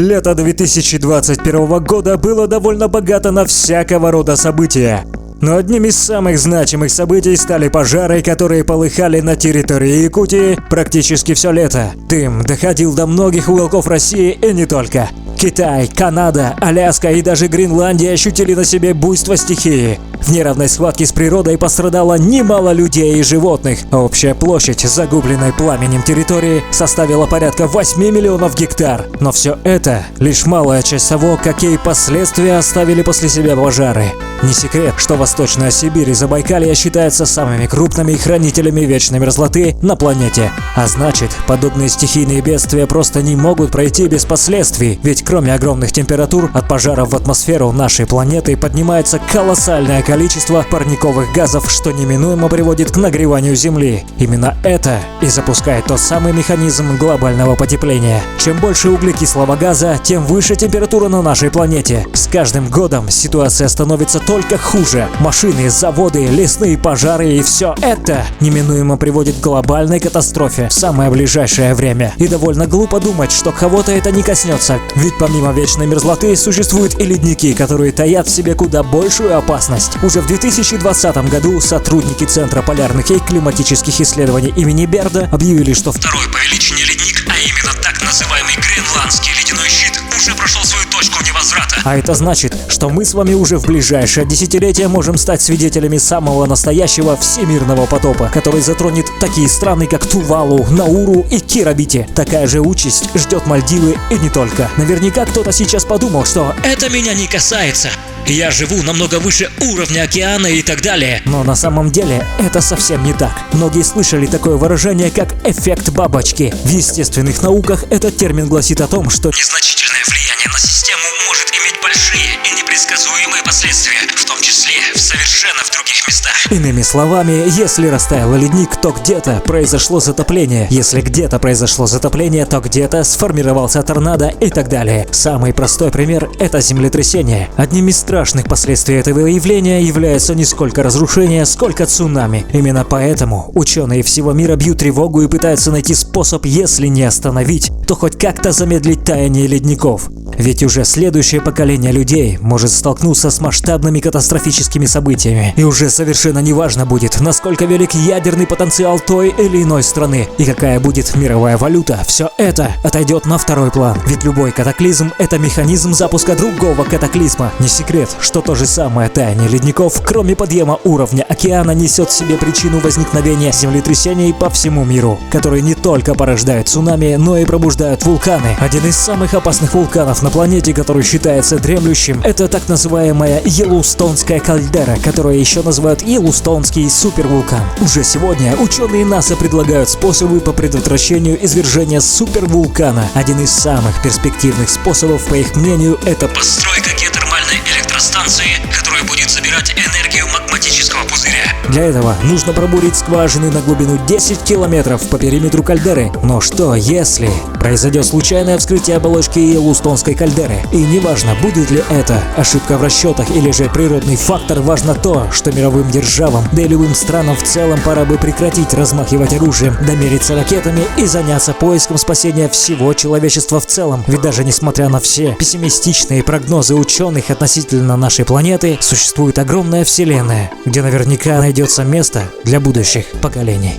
Лето 2021 года было довольно богато на всякого рода события. Но одним из самых значимых событий стали пожары, которые полыхали на территории Якутии практически все лето. Дым доходил до многих уголков России и не только. Китай, Канада, Аляска и даже Гренландия ощутили на себе буйство стихии. В неравной схватке с природой пострадало немало людей и животных, а общая площадь загубленной пламенем территории составила порядка 8 миллионов гектар. Но все это лишь малая часть того, какие последствия оставили после себя пожары. Не секрет, что Восточная Сибирь и Забайкалье считаются самыми крупными хранителями вечной мерзлоты на планете. А значит, подобные стихийные бедствия просто не могут пройти без последствий, ведь кроме огромных температур, от пожаров в атмосферу нашей планеты поднимается колоссальное количество парниковых газов, что неминуемо приводит к нагреванию Земли. Именно это и запускает тот самый механизм глобального потепления. Чем больше углекислого газа, тем выше температура на нашей планете. С каждым годом ситуация становится только хуже. Машины, заводы, лесные пожары и все это неминуемо приводит к глобальной катастрофе в самое ближайшее время. И довольно глупо думать, что кого-то это не коснется. Ведь помимо вечной мерзлоты существуют и ледники, которые таят в себе куда большую опасность. Уже в 2020 году сотрудники Центра полярных и климатических исследований имени Берда объявили, что второй по величине ледник, а именно так называемый Гренландский ледяной щит, уже прошел свою точку невозврата. А это значит, что мы с вами уже в ближайшее десятилетие можем стать свидетелями самого настоящего всемирного потопа, который затронет такие страны, как Тувалу, Науру и Кирибати. Такая же участь ждет Мальдивы и не только. Наверняка кто-то сейчас подумал, что «это меня не касается». Я живу намного выше уровня океана и так далее. Но на самом деле это совсем не так. Многие слышали такое выражение, как эффект бабочки. В естественных науках этот термин гласит о том, что незначительное влияние на систему может иметь большие и непредсказуемые последствия, в том числе совершенно в других местах. Иными словами, если растаял ледник, то где-то произошло затопление. Если где-то произошло затопление, то где-то сформировался торнадо и так далее. Самый простой пример – это землетрясение. Одним из страшных последствий этого явления является не сколько разрушение, сколько цунами. Именно поэтому ученые всего мира бьют тревогу и пытаются найти способ, если не остановить, то хоть как-то замедлить таяние ледников. Ведь уже следующее поколение людей может столкнуться с масштабными катастрофическими событиями. И уже совершенно неважно будет, насколько велик ядерный потенциал той или иной страны и какая будет мировая валюта. Все это отойдет на второй план. Ведь любой катаклизм – это механизм запуска другого катаклизма. Не секрет, что то же самое таяние ледников, кроме подъема уровня океана, несет в себе причину возникновения землетрясений по всему миру, которые не только порождают цунами, но и пробуждают вулканы. Один из самых опасных вулканов на планете, который считается дремлющим, это так называемая Йеллоустонская кальдера, которую еще называют Йеллоустонский супервулкан. Уже сегодня ученые НАСА предлагают способы по предотвращению извержения супервулкана. Один из самых перспективных способов, по их мнению, это постройка геотермальной электростанции, которая будет собирать энергию магматического пузыря. Для этого нужно пробурить скважины на глубину 10 километров по периметру кальдеры. Но что если произойдет случайное вскрытие оболочки Йеллоустонской кальдеры? И неважно, будет ли это ошибка в расчетах или же природный фактор, важно то, что мировым державам, да и любым странам в целом пора бы прекратить размахивать оружием, домериться ракетами и заняться поиском спасения всего человечества в целом. Ведь даже несмотря на все пессимистичные прогнозы ученых относительно нашей планеты, существует огромная вселенная, где наверняка найдется место для будущих поколений.